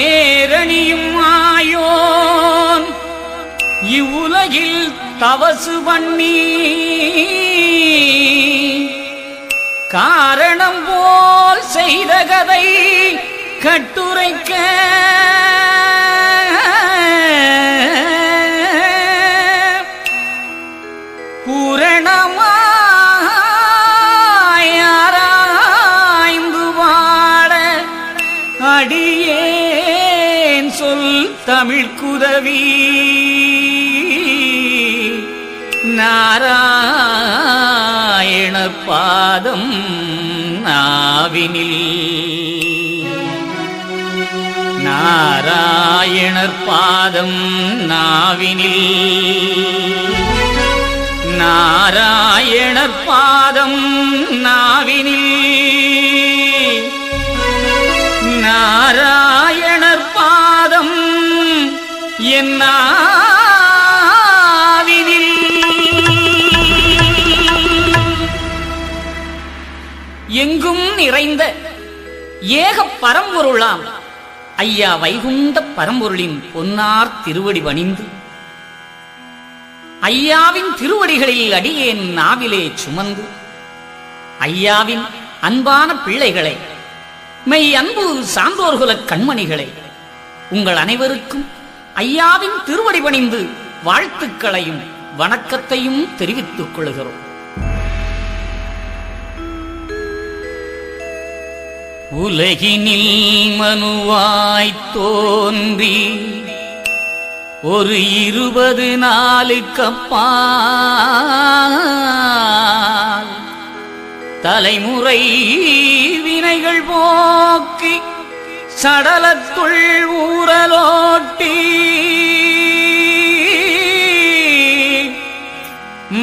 ஏரணியும் ஆயோன் இவ்வுலகில் தவசு பண்ணி காரணம் போல் செய்த கதை கட்டுரைக்க பூரணமாயாராய்ந்து வாட அடியேன் சொல் தமிழ் குதவி நாராயண பாதம் நாவினில் நாராயணர் பாதம் நாவினில் நாராயணர் பாதம் நாவினில் நாராயணர் பாதம் என் நாவினில். எங்கும் நிறைந்த ஏக பரம்பொருளாம் ஐயா வைகுண்ட பரம்பொருளின் பொன்னார் திருவடி பணிந்து ஐயாவின் திருவடிகளில் அடியேன் நாவிலே சுமந்து ஐயாவின் அன்பான பிள்ளைகளை மெய் அன்பு சான்றோர்குல கண்மணிகளை உங்கள் அனைவருக்கும் ஐயாவின் திருவடி பணிந்து வாழ்த்துக்களையும் வணக்கத்தையும் தெரிவித்துக் கொள்கிறோம். உலகினில் மனுவாய் தோன்றி ஒரு 20 நாளுக்கப்பால் தலைமுறை வினைகள் போக்கி சடலத்துள் ஊரலோட்டி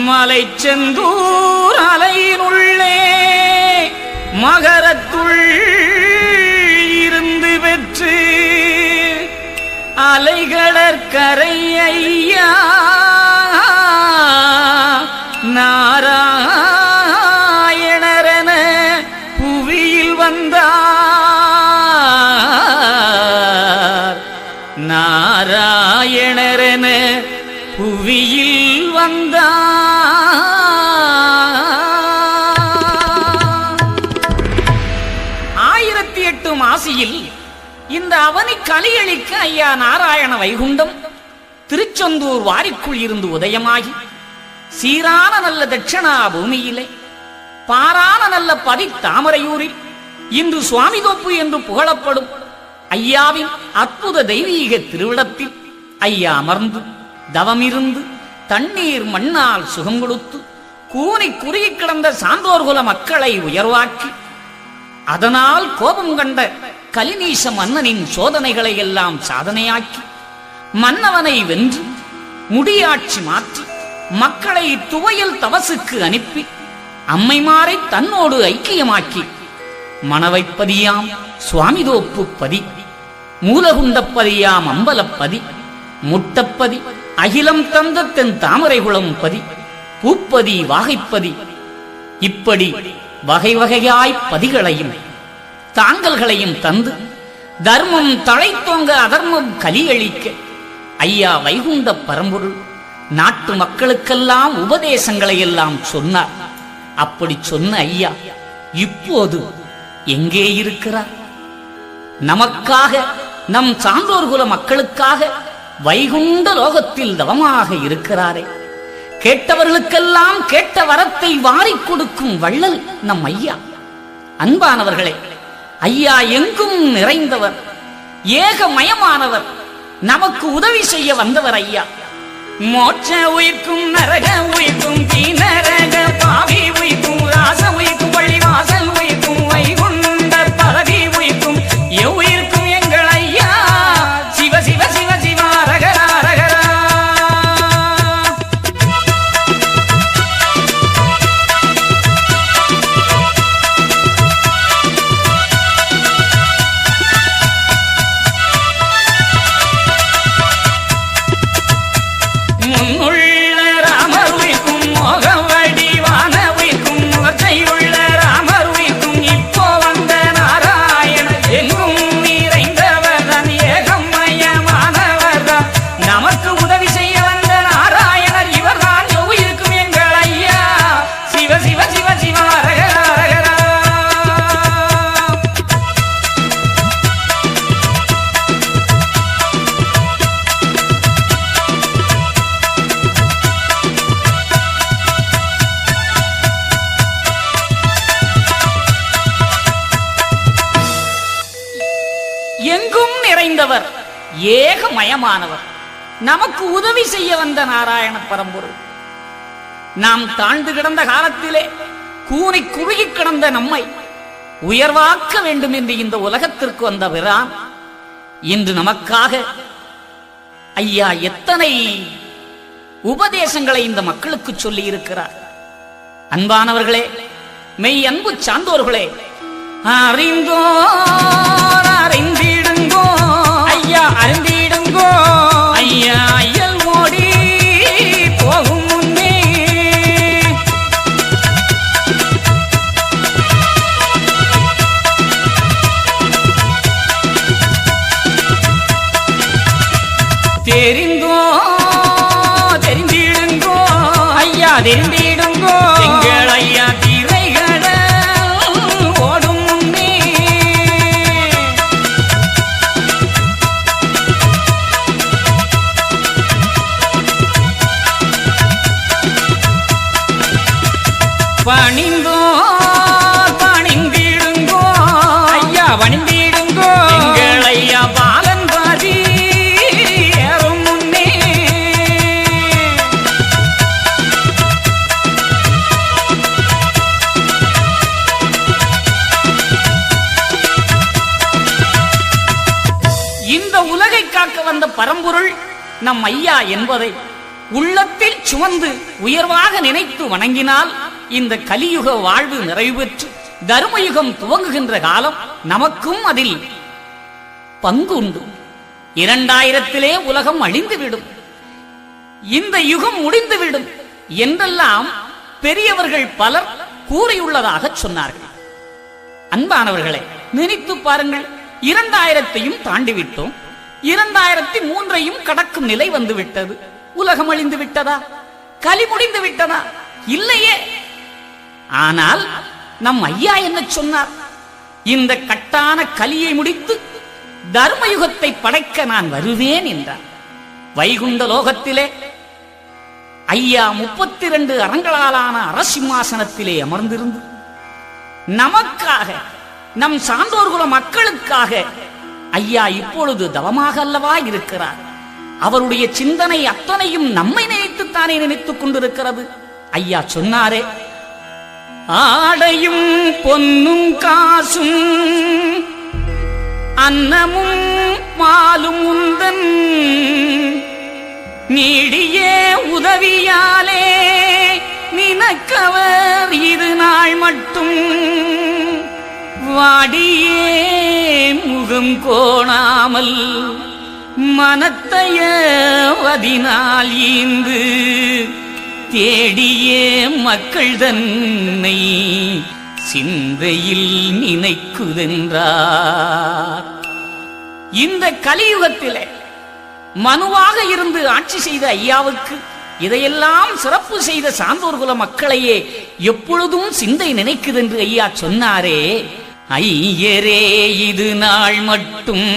மலைச்செந்தூர் அலையினுள்ளே மகரத்துள் இருந்து பெற்று அலைகளற்கரை ஐயா நாராயணரென புவியில் வந்தார் நாராயணரென புவியில் வந்தார். 1008 மாசியில் இந்த அவனி களியளிக்க ஐயா நாராயண வைகுண்டம் திருச்செந்தூர் வாரிக்குள் இருந்து உதயமாகி சீரான நல்ல தட்சணா பூமியிலே பாரான நல்ல பதி தாமரையூரில் இன்று சுவாமி தோப்பு என்று புகழப்படும் ஐயாவின் அற்புத தெய்வீக திருவிடத்தில் ஐயா அமர்ந்து தவமிருந்து தண்ணீர் மண்ணால் சுகம் கொடுத்து கூனி குறுகி கிடந்த சான்றோர்குல மக்களை உயர்வாக்கி அதனால் கோபம் கண்ட கலிநீச மன்னனின் சோதனைகளை எல்லாம் சாதனையாக்கி மன்னவனை வென்று முடியாட்சி மாற்றி மக்களை துவையல் தவசுக்கு அனுப்பி அம்மைமாரை தன்னோடு ஐக்கியமாக்கி மணவைப்பதியாம் சுவாமிதோப்பு பதி மூலகுண்டப்பதியாம் அம்பலப்பதி முட்டப்பதி அகிலம் தந்த தென் தாமரைகுளம் பதி பூப்பதி வாகைப்பதி இப்படி வகை வகையாய் பதிகளையும் தாங்கல்களையும் தந்து தர்மம் தழைத்தோங்க அதர்மம் கலியளிக்க ஐயா வைகுண்ட பரம்பொருள் நாட்டு மக்களுக்கெல்லாம் உபதேசங்களை எல்லாம் சொன்னார். அப்படி சொன்ன ஐயா இப்போது எங்கே இருக்கிறார்? நமக்காக நம் சான்றோர்குல மக்களுக்காக வைகுண்ட லோகத்தில் தவமாக இருக்கிறாரே. கேட்டவர்களுக்கெல்லாம் கேட்ட வரத்தை வாரிக் கொடுக்கும் வள்ளல் நம் ஐயா. அன்பானவர்களே, ஐயா எங்கும் நிறைந்தவர், ஏகமயமானவர், நமக்கு உதவி செய்ய வந்தவர் ஐயா. மோட்ச உயிர்க்கும் நரக உயிர்க்கும் தீநரக பாவி உயிர்க்கும் ராச உயிர்க்கும் பள்ளிவாசல் உயிர்க்கும் வைகுண்ட பதவி உயிர்க்கும் எவ்வுயிர்க்கும் எங்கள் ஐயா சிவ சிவ சிவ சிவா ரகரா ரகரா. முன்னுள்ள ராமர் உயிர்க்கும் மோகவடி ஏகமயமானவர், நமக்கு உதவி செய்ய வந்த நாராயண பரம்பொருள். நாம் தாழ்ந்து கிடந்த காலத்திலே கூனி குறுகி கிடந்த நம்மை உயர்வாக்க வேண்டும் என்று இந்த உலகத்திற்கு வந்த பிரான் இன்று நமக்காக ஐயா எத்தனை உபதேசங்களை இந்த மக்களுக்கு சொல்லி இருக்கிறார். அன்பானவர்களே, மெய் அன்பு சார்ந்தோர்களே, அறிந்தோர் அறிந்திடுங்கோ ஐயா, அறிந்திடுங்கோ ஐயா, ஐயல் ஓடி போகும் முன்னே தெரிந்தோ தெரிந்திடுங்கோ ஐயா, தெரிந்திடுங்கோ எங்கள் ஐயா திரைகட ஓடும் முன்னே. பணிந்தோ பணிந்திடுங்கோ ஐயா, பணிந்திடுங்கோ எங்கள் ஐயா பாலன் பாதி ஏறும் முன்னே. இந்த உலகை காக்க வந்த பரம்பொருள் நம் ஐயா என்பதை உள்ளத்தில் சுமந்து உயர்வாக நினைத்து வணங்கினால் இந்த கலியுக வாழ்வு நிறைவு பெற்று தர்மயுகம் துவங்குகின்ற காலம் நமக்கும் அதில் பங்கு உண்டு. 2000 உலகம் அழிந்துவிடும், இந்த யுகம் முடிந்துவிடும் என்றெல்லாம் பெரியவர்கள் பலர் கூறியுள்ளதாக சொன்னார்கள். அன்பானவர்களே, நினைத்து பாருங்கள், 2000 தாண்டிவிட்டோம், 2003 கடக்கும் நிலை வந்து விட்டது. உலகம் அழிந்து விட்டதா? கலி முடிந்து விட்டதா? இல்லையே. ஆனால் நம் ஐயா என்ன சொன்னார்? இந்த கட்டான கலியை முடித்து தர்மயுகத்தை படைக்க நான் வருவேன் என்றார். வைகுண்ட லோகத்திலே ஐயா 32 அரங்களாலான அரசிம்மாசனத்திலே அமர்ந்திருந்து நமக்காக, நம் சான்றோர்குல மக்களுக்காக ஐயா இப்பொழுது தவமாக அல்லவா இருக்கிறார். அவருடைய சிந்தனை அத்தனையும் நம்மை நினைத்துத்தானே நினைத்துக் கொண்டிருக்கிறது. ஐயா சொன்னாரே, ஆடையும் பொன்னும் காசும் அன்னமும் மாலும் உந்தன் நீடியே உதவியாலே நினக்கவர் இது நாள் மட்டும் வாடியே முகம் கோணாமல் மனத்தையவதினால் ஈந்து தேடியே மக்கள் தன்னை சிந்தையில் நினைக்குதென்றார். இந்த கலியுகத்திலே மனுவாக இருந்து ஆட்சி செய்த ஐயாவுக்கு இதையெல்லாம் சிறப்பு செய்த சான்றோர்குல மக்களையே எப்பொழுதும் சிந்தை நினைக்குதென்று ஐயா சொன்னாரே. ஐயரே இது நாள் மட்டும்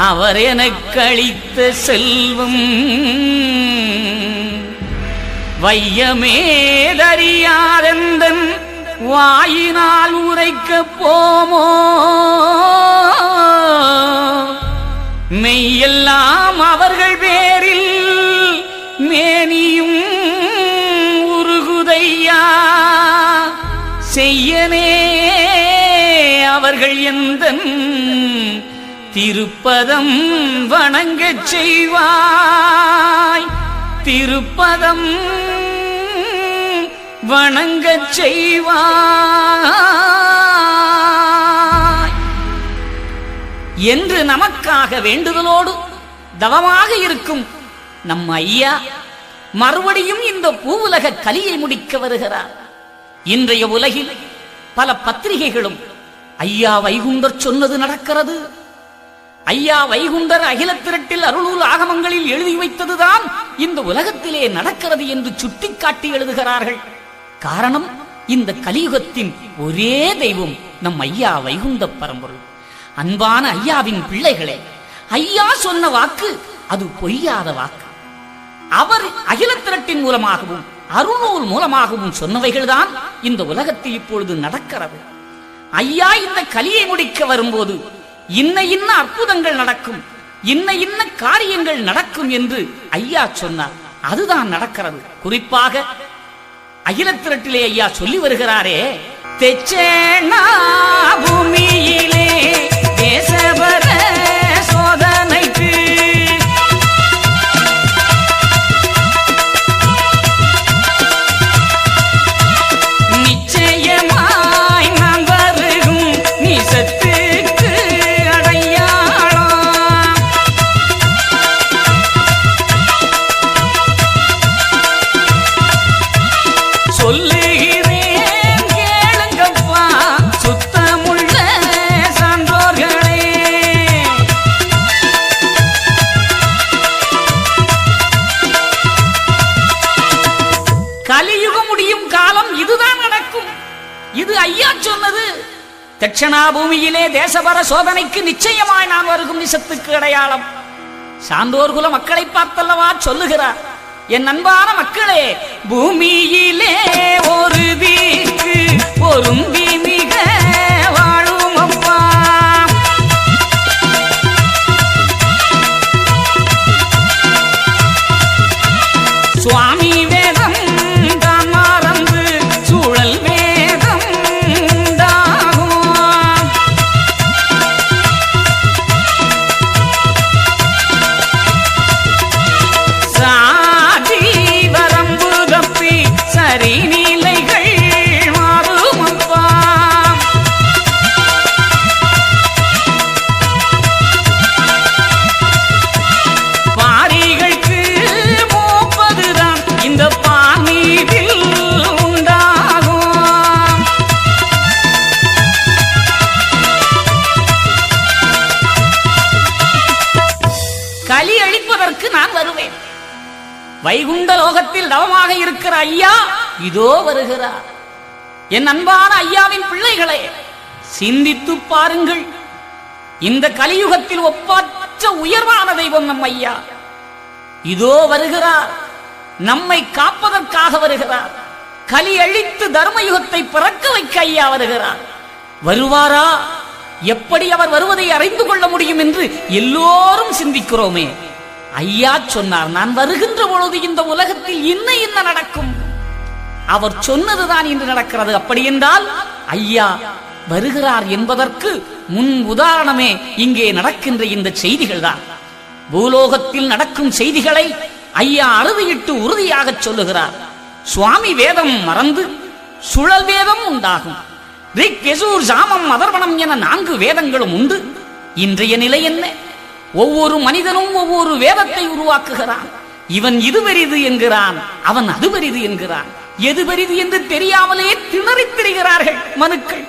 அவர் எனக்கு அளித்த செல்வம் வையமேதறியாதெந்தன் வாயினால் உரைக்க போமோ மெய்யெல்லாம் அவர்கள் பேரில் மேனியும் உருகுதையா செய்யனே அவர்கள் எந்தன் திருப்பதம் வணங்கச் செய்வாய் திருப்பதம் வணங்கச் செய்வாய் என்று நமக்காக வேண்டுதலோடு தவமாக இருக்கும் நம் ஐயா மறுபடியும் இந்த பூவுலக கலியை முடிக்க வருகிறார். இன்றைய உலகில் பல பத்திரிகைகளும் ஐயா வைகுண்டர் சொன்னது நடக்கிறது, ஐயா வைகுண்டர் அகில திரட்டில் அருளூர் ஆகமங்களில் எழுதி வைத்ததுதான் இந்த உலகத்திலே நடக்கிறது என்று சுட்டிக்காட்டி எழுதுகிறார்கள். காரணம், இந்த கலியுகத்தின் ஒரே தெய்வம் நம் ஐயா வைகுண்ட பரம்பொருள். அன்பான ஐயாவின் பிள்ளைகளே, ஐயா சொன்ன வாக்கு அது பொய்யாத வாக்கு. அவர் அகில திரட்டின் மூலமாகவும் அருளூர் மூலமாகவும் சொன்னவைகள்தான் இந்த உலகத்தில் இப்பொழுது நடக்கிறது. ஐயா இந்த கலியை முடிக்க வரும்போது இன்ன இன்ன அற்புதங்கள் நடக்கும், இன்ன காரியங்கள் நடக்கும் என்று ஐயா சொன்னார். அதுதான் நடக்கிறது. குறிப்பாக அகிலத்திரட்டிலே ஐயா சொல்லி வருகிறாரே, தெச்சேனா பூமியிலே தேசபர சோதனைக்கு நிச்சயமாய் நான் வருகும் நிசத்துக்கு அடையாளம். சொல்லுகிறேன் கேளுங்கப்பா சுத்தமுள்ள சான்றோர்களே. கலியுகம் முடியும் காலம் இதுதான் நடக்கும். இது ஐயா சொன்னது. தட்சணா பூமியிலே தேசபர சோதனைக்கு நிச்சயமாய் நான் வருகும் நிசத்துக்கு அடையாளம். சான்றோர் குல மக்களை பார்த்தல்லவா சொல்லுகிறார். என் அன்பான மக்களே, பூமியிலே ஒரு வீக்கு பொருந்தி மிக வாழும் அப்பா. சுவாமி வேதம் தான் மறந்து சூழல் வேதம் உண்டாகும். சாதி வரம்பு தப்பி சரி நிலைகள் மாறும் அப்பா. பாரிகளுக்கு மூப்பதுதான் இந்த பானீரில் உண்டாகும். கலி அழிப்பதற்கு நான் வருவேன். வைகுண்ட லோகத்தில் தவமாக இருக்கிற ஐயா இதோ வருகிறார். என் அன்பான ஐயாவின் பிள்ளைகளே, சிந்தித்து பாருங்கள். இந்த கலியுகத்தில் ஒப்பற்ற உயர்வான தெய்வம் நம் ஐயா இதோ வருகிறார். நம்மை காப்பதற்காக வருகிறார். கலி அழித்து தர்மயுகத்தை பிறக்க வைக்க ஐயா வருகிறார். வருவாரா? எப்படி அவர் வருவதை அறிந்து கொள்ள முடியும் என்று எல்லோரும் சிந்திக்கிறோமே. ஐயா சொன்னார், நான் வருகின்ற பொழுது இந்த உலகத்தில் இன்ன நடக்கும். அவர் சொன்னதுதான் இன்று நடக்கிறது. அப்படி என்றால் ஐயா வருகிறார் என்பதற்கு முன் உதாரணமே இங்கே நடக்கின்ற இந்த செய்திகள் தான். பூலோகத்தில் நடக்கும் செய்திகளை ஐயா அறுதியிட்டு உறுதியாக சொல்லுகிறார். சுவாமி வேதம் மறந்து சுழல் வேதம் உண்டாகும். ரிக், யஜூர், சாமம், அதர்வணம் என 4 வேதங்களும் உண்டு. இன்றைய நிலை என்ன? ஒவ்வொரு மனிதனும் ஒவ்வொரு வேதத்தை உருவாக்குகிறான். இவன் இது பெரிது என்கிறான், அவன் அது பெரிது என்கிறான். எது பெரிது என்று தெரியாமலே திணறித் திரிகிறார்கள் மனுக்கள்.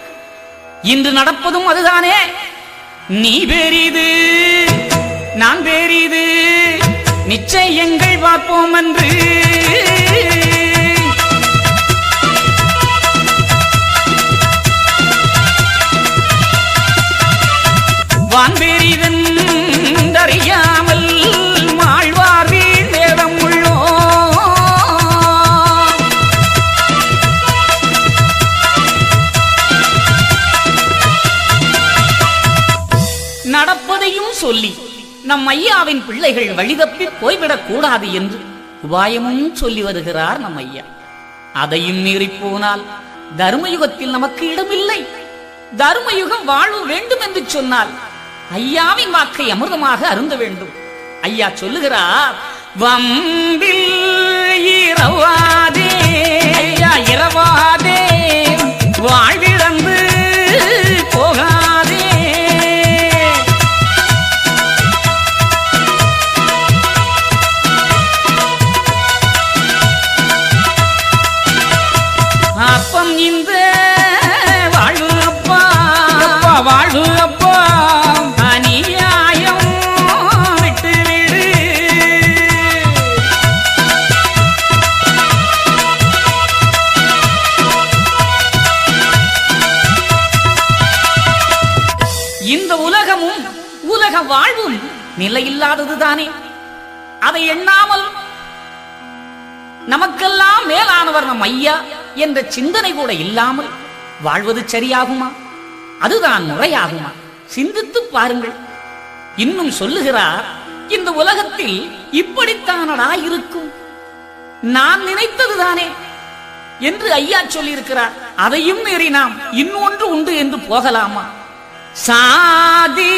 இன்று நடப்பதும் அதுதானே. நீ பெரிது, நான் பெரிது, நிச்சயங்கள் பார்ப்போம் என்று வான் பெரிதென்றறியாமல் மாழ்வார் வீண் வேதம் உள்ளோ. நடப்பதையும் சொல்லி நம் ஐயாவின் பிள்ளைகள் வழிதப்பி போய்விடக் கூடாது என்று உபாயமும் சொல்லி வருகிறார் நம் ஐயா. அதையும் மீறி போனால் தர்மயுகத்தில் நமக்கு இடமில்லை. தர்மயுகம் வாழ்வு வேண்டும் என்று சொன்னால் ஐயாவின் வாக்கை அமிர்தமாக அருந்த வேண்டும். ஐயா சொல்லுகிறார், வம்பில் இரவாதே ஐயா இரவாதே, வாழ்விழந்து போகாதே. அப்பம் இந்த வாழ்வு அப்பா, வாழ்வு அப்பா, அநியாயம் விட்டுவிடு. இந்த உலகமும் உலக வாழ்வும் நிலையில்லாததுதானே. அதை எண்ணாமல் நமக்கெல்லாம் மேலானவர் நம் ஐயா என்ற சிந்தனை கூட இல்லாமல் வாழ்வது சரியாகுமா? அதுதான் முறையாகுமா? சிந்தித்து பாருங்கள். இன்னும் சொல்லுகிறார், இந்த உலகத்தில் இப்படித்தானடா இருக்கும், நான் நினைத்ததுதானே என்று ஐயா சொல்லியிருக்கிறார். அதையும் மீறி நாம் இன்னொன்று உண்டு என்று போகலாமா? சாதி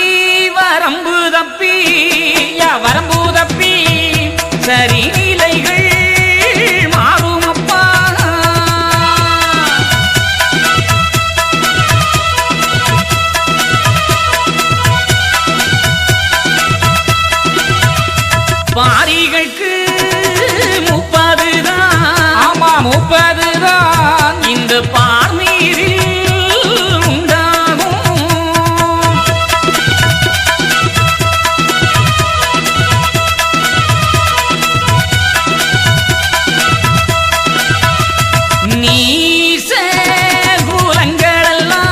வரம்பு தப்பி வரம்பு தப்பி சரி நிலைகள் மாறும் அப்பா. பாரிகளுக்கு 30 தான், ஆமா 30 தான் இந்த பார்மீரில் உண்டாகும். நீச குலங்களெல்லாம்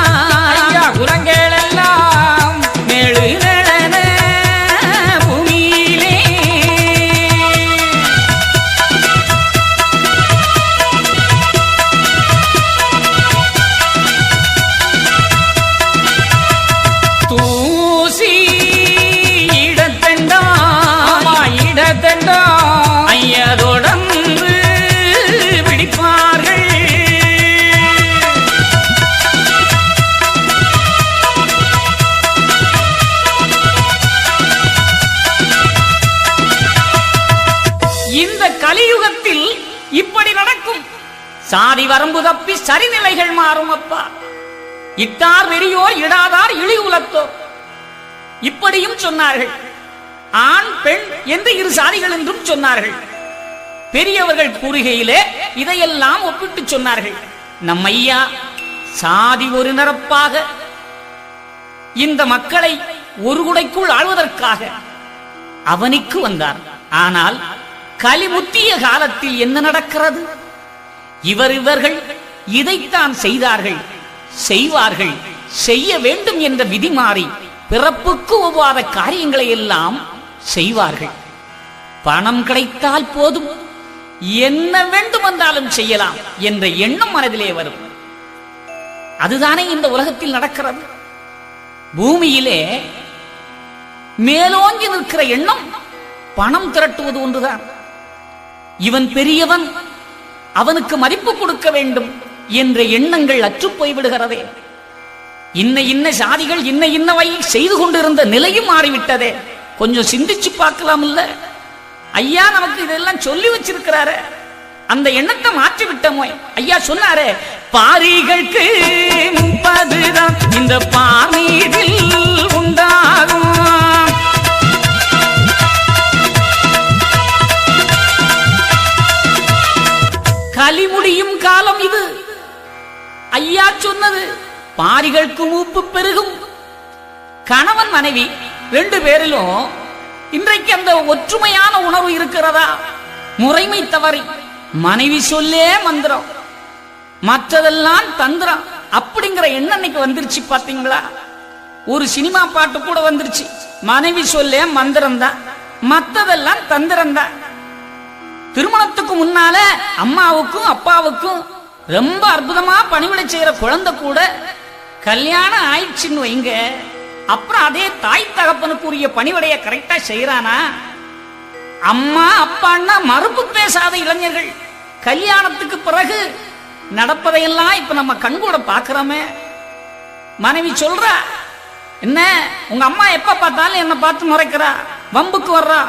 குலங்களெல்லாம் மேலு நடன பூமியிலே. தூசி இடத்தண்டா இடத்தண்டா ஐயதோடன்று பிடிப்பார்கள். இந்த கலியுகத்தில் இப்படி நடக்கும். சாதி வரம்பு தப்பி சரிநிலைகள் மாறும் அப்பா. இட்டார் வெறியோர் இடாதார் இழி உலத்தோர் இப்படியும் சொன்னார்கள். ஆண் பெண் என்று 2 சாதிகள் என்றும் சொன்னார்கள். பெரியவர்கள் கூறுகையிலே இதையெல்லாம் ஒப்பிட்டு சொன்னார்கள். நம் ஐயா சாதி ஒரு நிரப்பாக இந்த மக்களை ஒரு குடைக்குள் ஆழ்வதற்காக அவனிக்கு வந்தார். ஆனால் கலிமுத்திய காலத்தில் என்ன நடக்கிறது? இவர்கள் இதைத்தான் செய்தார்கள், செய்வார்கள், செய்ய வேண்டும் என்ற விதி மாறி பிறப்புக்கு ஒவ்வாத காரியங்களை எல்லாம் செய்வார்கள். பணம் கிடைத்தால் போதும், என்ன வேண்டும் என்றாலும் செய்யலாம் என்ற எண்ணம் மனதிலே வரும். அதுதானே இந்த உலகத்தில் நடக்கிறது. பூமியிலே மேலோங்கி நிற்கிற எண்ணம் பணம் திரட்டுவது ஒன்றுதான். இவன் பெரியவன், அவனுக்கு மதிப்பு கொடுக்க வேண்டும் என்ற எண்ணங்கள் அற்றுப் போய்விடுகிறதே. இன்ன சாதிகள் இன்னவை செய்து கொண்டிருந்த நிலையும் மாறிவிட்டதே. கொஞ்சம் சிந்திச்சு பார்க்கலாம் இல்ல? ஐயா நமக்கு இதெல்லாம் சொல்லி வச்சிருக்கிறாரு, அந்த எண்ணத்தை மாற்றி விட்டோமோ? ஐயா சொன்னாரு, பாரிகளுக்கு 30 தான் இந்த பார்மீரில் உண்டாகும். கலி முடியும் காலம் இது. ஐயா சொன்னது, பாரிகளுக்கு மூப்பு பெருகும். கணவன் மனைவி 2 பேரிலும் இன்றைக்கு அந்த ஒற்றுமையான உணர்வு இருக்கிறதா? முறைமை தவறி மனைவி சொல்லே மந்திரம், மற்றதெல்லாம் தந்திரம் அப்படிங்கிற எண்ணம் இன்னைக்கு வந்துருச்சு. பாத்தீங்களா? ஒரு சினிமா பாட்டு கூட வந்துருச்சு, மனைவி சொல்லே மந்திரம் தான், மற்றதெல்லாம் தந்திரம் தான். திருமணத்துக்கு முன்னால அம்மாவுக்கும் அப்பாவுக்கும் ரொம்ப அற்புதமா பணிவிடை செய்யற குழந்தை கூட கல்யாணம் ஆயிடுச்சுன்னு வைங்க, அப்புறம் அதே தாய் தகப்பனுக்குரிய பணிவிடைய கரெக்டா செய்யறானா? அம்மா அப்பான்னா மறுப்பு பேசாத இளைஞர்கள் கல்யாணத்துக்கு பிறகு நடப்பதையெல்லாம் இப்ப நம்ம கண்கூட பாக்குறோமே. மனைவி சொல்றா, என்ன உங்க அம்மா எப்ப பார்த்தாலும் என்ன பார்த்து முறைக்கிறா, வம்புக்கு வர்றா,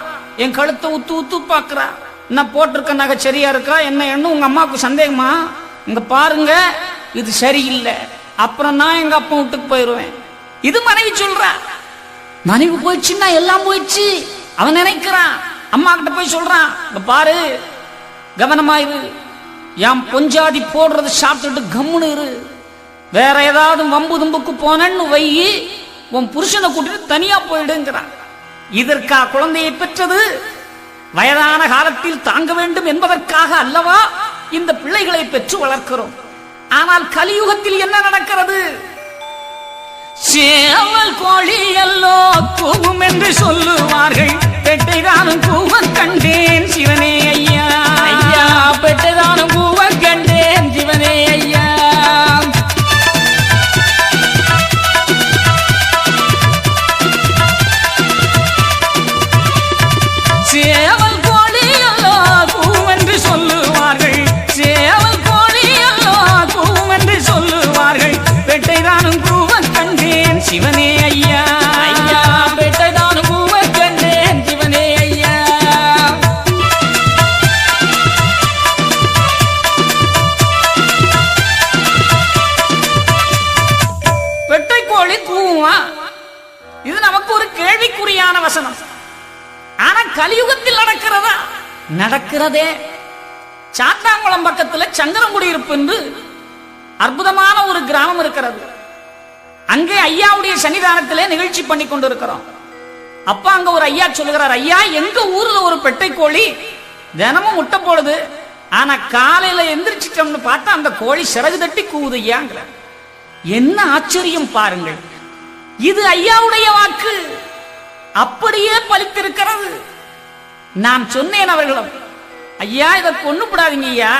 என் கழுத்தை உத்து உத்து பாக்குறா, என்ன போட்டிருக்க நகை சரியா இருக்கா என்ன எண்ணு உங்க அம்மாவுக்கு சந்தேகமா? இங்க பாருங்க இது சரியில்லை, அப்புறம் நான் எங்க அப்பா வீட்டுக்கு போயிருவேன். இது மனைவி சொல்றா. மனைவி போயிடுச்சுன்னா எல்லாம் போயிடுச்சு அவன் நினைக்கிறான். அம்மா கிட்ட போய் சொல்றான், இங்க பாரு கவனமாயிரு, என் பொஞ்சாதி போடுறது சாப்பிட்டுட்டு கம்முன்னு இரு, வேற ஏதாவது வம்பு தும்புக்கு போனன்னு வை, உன் புருஷனை கூட்டிட்டு தனியா போயிடுங்கிறான். இதற்கா குழந்தையை பெற்றது? வயதான காலத்தில் தாங்க வேண்டும் என்பதற்காக அல்லவா இந்த பிள்ளைகளை பெற்று வளர்க்கிறோம். ஆனால் கலியுகத்தில் என்ன நடக்கிறது? சேவல் கோழி எல்லோ கூவும் என்று சொல்லுவார்கள், பெட்டைதானும் கூவ கண்டேன் சிவனே ஐயா, ஐயா பெட்டைதானும் கூவ கண்டேன் சிவனே ஐயா. சிவனே ஐயா ஐயா பெட்டதான பூவை கண்டேன் சிவனே ஐயா பெட்டை கோழி கூவா இது நமக்கு ஒரு கேள்விக்குறியான வசனம். ஆனா கலியுகத்தில் நடக்கிறதா? நடக்கிறதே. சாத்தாங்குளம் பக்கத்துல சங்கரங்குடியிருப்பு என்று அற்புதமான ஒரு கிராமம் இருக்கிறது. அங்கே ஐயாவுடைய சன்னிதானத்திலே நிகழ்ச்சி பண்ணி கொண்டிருக்கிறோம். அப்ப அங்க ஒரு ஐயா சொல்லுகிறார், ஐயா எங்க ஊர்ல ஒரு பெட்டை கோழி தினமும் முட்டை போடுது, ஆனா காலையில எந்திரிச்சிட்டோம்னு பார்த்தா அந்த கோழி சிறகு தட்டி கூவுது ஐயாங்கிற. என்ன ஆச்சரியம் பாருங்கள். இது ஐயாவுடைய வாக்கு அப்படியே பலித்திருக்கிறது. நான் சொன்னேன் அவர்களும், ஐயா இதை கொன்னுப்படாதீங்க ஐயா,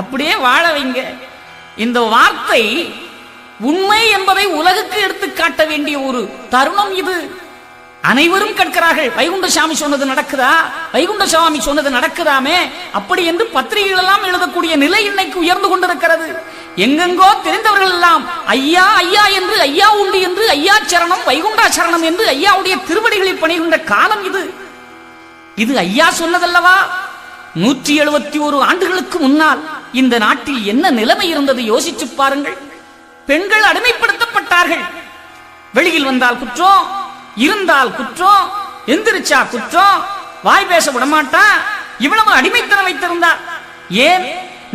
அப்படியே வாழ வைங்க. இந்த வார்த்தை உண்மை என்பதை உலகுக்கு எடுத்து காட்ட வேண்டிய ஒரு தருணம் இது. அனைவரும் கேட்கிறார்கள், வைகுண்ட சாமி சொன்னது நடக்குதா, வைகுண்ட சாமி சொன்னது நடக்குதாமே அப்படி என்று பத்திரிகைகள் எல்லாம் எழுதக்கூடிய நிலை இன்னைக்கு உயர்ந்து கொண்டிருக்கிறது. எங்கெங்கோ தெரிந்தவர்கள் எல்லாம் ஐயா ஐயா என்று, ஐயா உண்டு என்று, ஐயா சரணம் வைகுண்டா சரணம் என்று ஐயாவுடைய திருவடிகளில் பணிகின்ற காலம் இது. இது ஐயா சொன்னதல்லவா? 171 ஆண்டுகளுக்கு முன்னால் இந்த நாட்டில் என்ன நிலைமை இருந்தது யோசிச்சு பாருங்கள். பெண்கள் அடிமைப்படுத்தப்பட்டார்கள். வெளியில் வந்தால் குற்றம், இருந்தால் குற்றம், எந்திரிச்சா குற்றம், வாய் பேச விடமாட்டா, இவ்வளவு அடிமைத்தனம் வைத்திருந்தார். ஏன்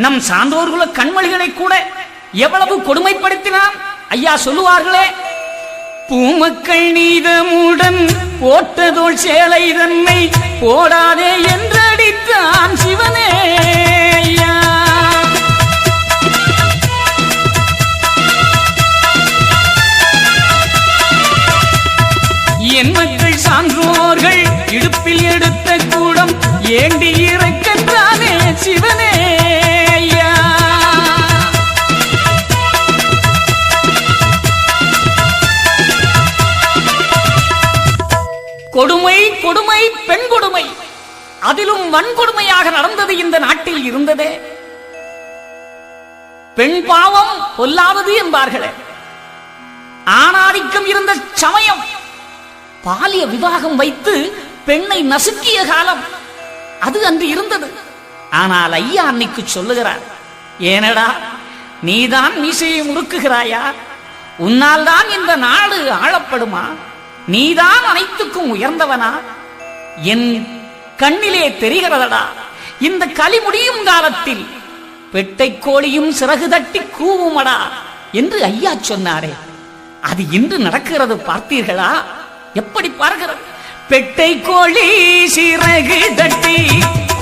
நம் சான்றோர்கள கண்மொழிகளை கூட எவ்வளவு கொடுமைப்படுத்தினார். ஐயா சொல்லுவார்களே, பூமக்கள் நீதமுடன் போட்டதோள் சேலை தன்னை போடாதே என்றடித்தான் சிவனே ஐயா. என் மக்கள் சான்றோர்கள் இடுப்பில் எடுத்த கூடம் ஏண்டி இறக்கத்தானே சிவனே ஐயா. கொடுமை கொடுமை பெண் கொடுமை, அதிலும் வன்கொடுமையாக நடந்தது இந்த நாட்டில் இருந்ததே. பெண் பாவம் பொல்லாதது என்பார்களே. ஆணாதிக்கம் இருந்த சமயம் பாலிய விவாகம் வைத்து பெண்ணை நசுக்கிய காலம் அது அன்று இருந்தது. ஆனால் ஐயா அன்னைக்கு சொல்லுகிறார், ஏனடா நீதான் மீசையை முறுக்குகிறாயா, உன்னால் தான் இந்த நாடு ஆளப்படுமா, நீதான் அனைத்துக்கும் உயர்ந்தவனா, என் கண்ணிலே தெரிகிறதடா இந்த களி முடியும் காலத்தில் பெட்டை கோழியும் சிறகு தட்டி கூவுமடா என்று ஐயா சொன்னாரே. அது இன்று நடக்கிறது பார்த்தீர்களா? எப்படி பார்க்கிறது? பெட்டை கோழி சிறகு தட்டி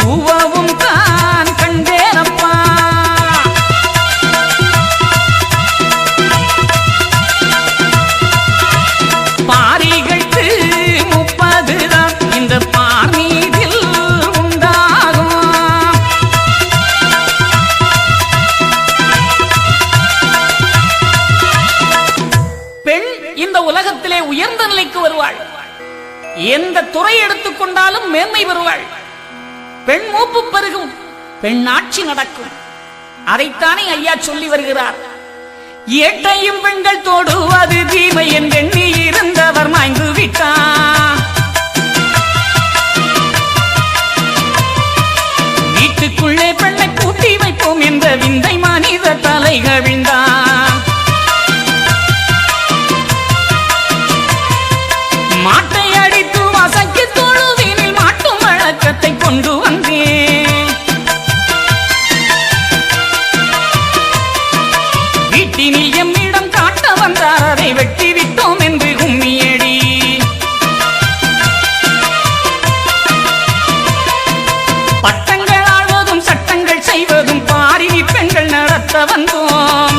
கூவவும் தான் கண்டேனப்பா. பாரிகட்டு 30 தான் இந்த பார்மீதில் உண்டாகும். பெண் இந்த உலகத்திலே உயர்ந்த நிலைக்கு வருவாள். எந்த துறை எடுத்துக்கொண்டாலும் மேன்மை வருவாள். பெண் மூப்பு பெருகும், பெண் ஆட்சி நடக்கும். அதைத்தானே ஐயா சொல்லி வருகிறார். ஏட்டையும் பெண்கள் தொடுவது தீமை என்றெண்ணி இருந்தவர் மாய்ந்து விட்டார். வீட்டுக்குள்ளே பெண்ணை பூட்டி வைப்போம் என்ற விந்தை மனித தலை கவிழ்ந்தான். மாட்டை அடித்து வசக்கி தொழுவினில் மாட்டும் வழக்கத்தை கொண்டு வந்தேன். வீட்டினில் எம்மிடம் காட்ட வந்தார், அதை வெட்டி விட்டோம் என்று கும்மியடி. பட்டங்கள் ஆழ்வதும் சட்டங்கள் செய்வதும் பாரினி பெண்கள் நடத்த வந்தோம்.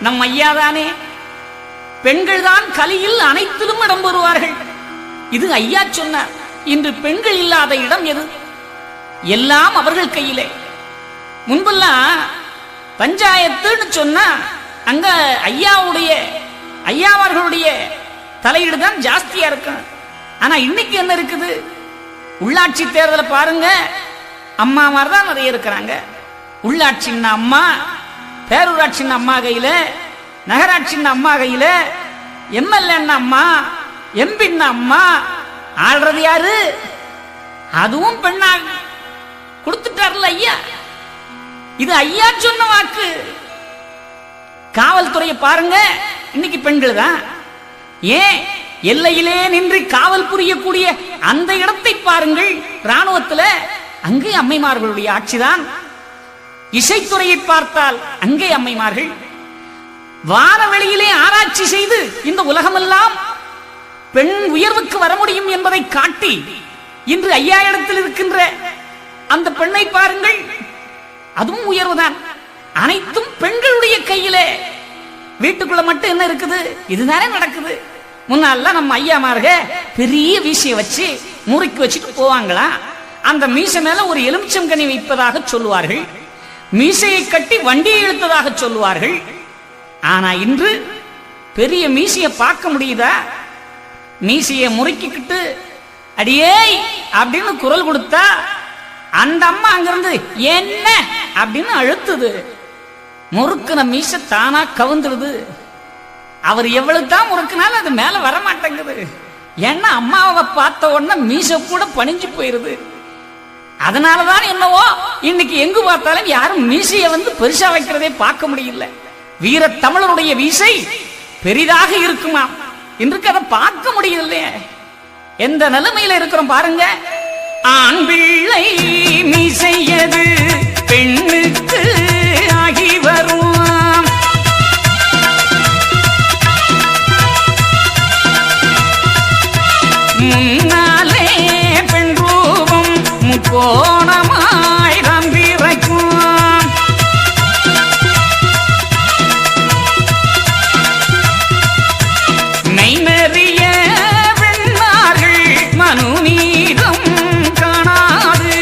நம் ஐயாதானே. பெண்கள் தான் கலியில் அனைத்திலும் இடம் பெறுவார்கள். இது ஐயா சொன்னார். இன்று பெண்கள் இல்லாத இடம் எது? எல்லாம் அவர்கள் கையிலே. முன்பெல்லாம் பஞ்சாயத்துன்னு சொன்னா அங்க ஐயாவர்களுடைய தலையீடு தான் ஜாஸ்தியா இருக்கும். ஆனா இன்னைக்கு என்ன இருக்குது? உள்ளாட்சி தேர்தலை பாருங்க, அம்மாமார் தான் நிறைய இருக்கிறாங்க. உள்ளாட்சின்னா அம்மா, பேரூராட்சின்னா அம்மா கையில, நகராட்சின்னா அம்மா கையில, எம்எல்ஏன்னா அம்மா, எம்பின்னா அம்மா. ஆள்றது யாரு? அதுவும் பெண்ணா கொடுத்துட்டார்ல ஐயா. இது ஐயா சொன்ன வாக்கு. காவல்துறையை பாருங்க, இன்னைக்கு பெண்கள் தான். ஏன் எல்லையிலே நின்று காவல் புரியக்கூடிய அந்த இடத்தை பாருங்கள். ராணுவத்தில் அங்கே அம்மைமார்களுடைய ஆட்சிதான். இசைத்துறையை பார்த்தால் அங்கே அம்மைமார்கள். வானவெளியிலே ஆராய்ச்சி செய்து இந்த உலகமெல்லாம் பெண் உயர்வுக்கு வர முடியும் என்பதை காட்டி இன்று ஐயா இடத்தில் இருக்கின்ற அந்த பெண்ணை பாருங்கள், அதுவும் உயர்வுதான். அனைத்தும் பெண்களுடைய கையிலே. வீட்டுக்குள்ள மட்டும் என்ன இருக்குது? இதுதானே நடக்குது. முன்னால நம்ம ஐயாமார்க பெரிய வீசிய வச்சு முறுக்கி வச்சுட்டு போவாங்களா? அந்த மீசை மேல ஒரு எலுமிச்சங்கனி வைப்பதாக சொல்லுவார்கள். மீசையை கட்டி வண்டியை இழுத்ததாக சொல்லுவார்கள். ஆனா இன்று பெரிய மீசையை பார்க்க முடியுதா? மீசையை முறுக்கிக்கிட்டு அடியே அப்படின்னு குரல் கொடுத்தா அந்த அம்மா அங்கிருந்து என்ன அப்படின்னு அழுத்துது. முறுக்குன மீசை தானா கவுந்துடுது. அவர் எவ்வளவு தான் முறுக்குனாலும் அது மேல வர மாட்டேங்குது. ஏன்னா அம்மாவை பார்த்த உடனே மீசை கூட பணிஞ்சு போயிருது. அதனாலதான் என்னவோ இன்னைக்கு எங்கு பார்த்தாலும் யாரும் மீசையை பெருசா வைக்கிறதே பார்க்க முடியல. வீர தமிழருடைய வீசை பெரிதாக இருக்குமா? இன்றைக்கு அதை பார்க்க முடியல. எந்த நிலைமையில இருக்கிறோம் பாருங்க. ஆண் பிள்ளை மீசையது பெண்ணுக்கு ஆகி வரும். முன்னாலே பெண் ரூபம் முக்கோணமாய் ரம்பிரைக்கும். மெய்மறிய வெண்ணார்கள் மனுநீதம் காணாது.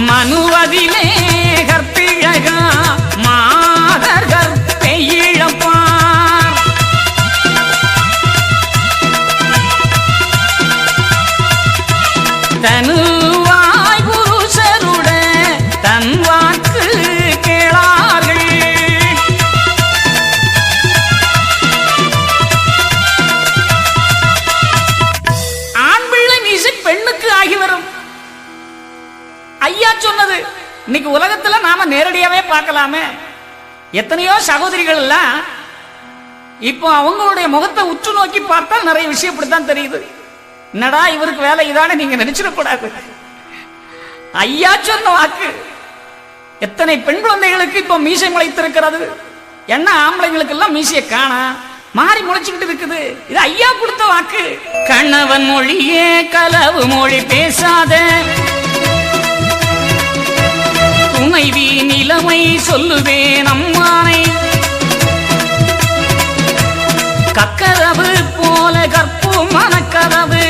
மனுவதிலே கற்பிழகா மாதர் கற்பை இழப்பார். தனுவாய் புருஷருட தன் வாக்கு கேளார்கள். ஆண் பிள்ளை மீசை பெண்ணுக்கு ஆகி வரும். ஐயா சொன்னது இன்னைக்கு உலகத்துல நாம நேரடியாவே பார்க்கலாமே. எத்தனையோ சகோதரிகள் எல்லாம் இப்போ அவங்களுடைய முகத்தை உற்று நோக்கி பார்த்தால் நிறைய விஷயம் இப்படித்தான் தெரியுது. என்னடா இவருக்கு வேலை இதானே நீங்க நினைச்சிடக்கூடாது. ஐயா சொன்ன வாக்கு. எத்தனை பெண் குழந்தைகளுக்கு இப்போ மீசை முளைத்திருக்கிறது. என்ன ஆம்பளைங்களுக்கு எல்லாம் மீசையை காணா மாறி முளைச்சுக்கிட்டு இருக்குது. இது ஐயா கொடுத்த வாக்கு. கணவன் மொழியே களவு மொழி பேசாத, துணைவி நிலைமை சொல்லுவேன் அம்மானை. கக்கரவு போல கற்பு மனக்கரவு,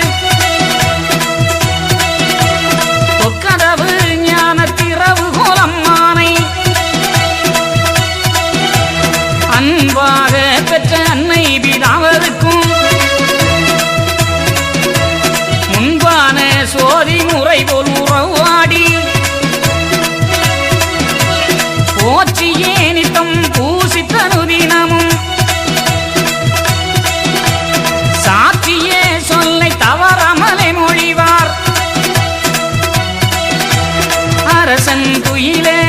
தொக்கரவு ஞான திறவு கோலம்மானை. அன்பாக பெற்ற அன்னை பிதாவருக்கும் முன்பான சோதி முறை போல் உறவாடி போற்றியே நித்தம் பூசித்தனுதினமும் சாட்சியே சொல்லை தவறாமலே மொழிவார். அரசன் துயிலே